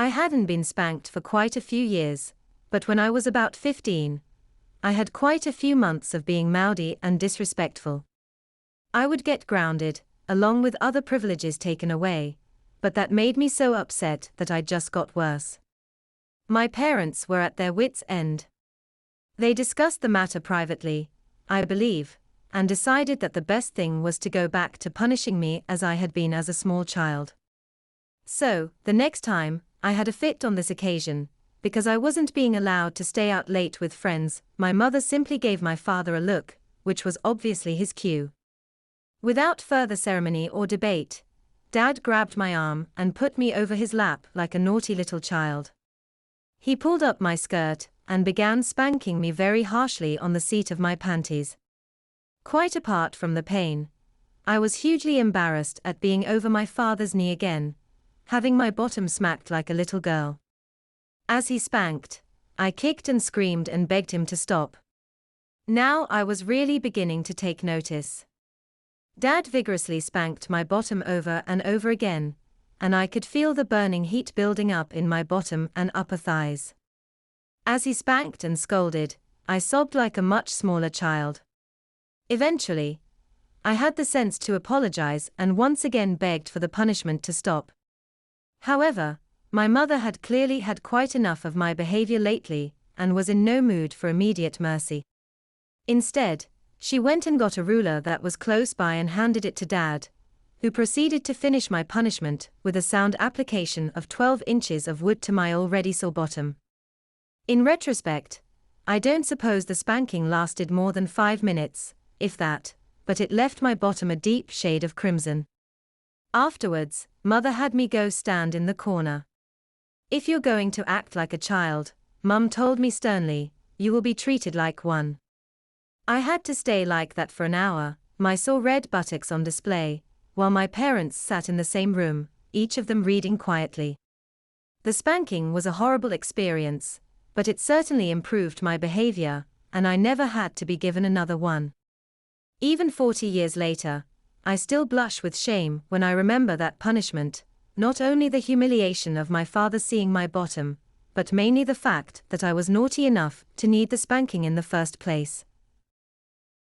I hadn't been spanked for quite a few years, but when I was about 15, I had quite a few months of being moody and disrespectful. I would get grounded, along with other privileges taken away, but that made me so upset that I just got worse. My parents were at their wits' end. They discussed the matter privately, I believe, and decided that the best thing was to go back to punishing me as I had been as a small child. So, the next time I had a fit on this occasion, because I wasn't being allowed to stay out late with friends, my mother simply gave my father a look, which was obviously his cue. Without further ceremony or debate, Dad grabbed my arm and put me over his lap like a naughty little child. He pulled up my skirt and began spanking me very harshly on the seat of my panties. Quite apart from the pain, I was hugely embarrassed at being over my father's knee again, having my bottom smacked like a little girl. As he spanked, I kicked and screamed and begged him to stop. Now I was really beginning to take notice. Dad vigorously spanked my bottom over and over again, and I could feel the burning heat building up in my bottom and upper thighs. As he spanked and scolded, I sobbed like a much smaller child. Eventually, I had the sense to apologize and once again begged for the punishment to stop. However, my mother had clearly had quite enough of my behavior lately and was in no mood for immediate mercy. Instead, she went and got a ruler that was close by and handed it to Dad, who proceeded to finish my punishment with a sound application of 12 inches of wood to my already sore bottom. In retrospect, I don't suppose the spanking lasted more than 5 minutes, if that, but it left my bottom a deep shade of crimson. Afterwards, Mother had me go stand in the corner. "If you're going to act like a child," Mum told me sternly, "you will be treated like one." I had to stay like that for an hour, my sore red buttocks on display, while my parents sat in the same room, each of them reading quietly. The spanking was a horrible experience, but it certainly improved my behavior, and I never had to be given another one. Even 40 years later, I still blush with shame when I remember that punishment, not only the humiliation of my father seeing my bottom, but mainly the fact that I was naughty enough to need the spanking in the first place.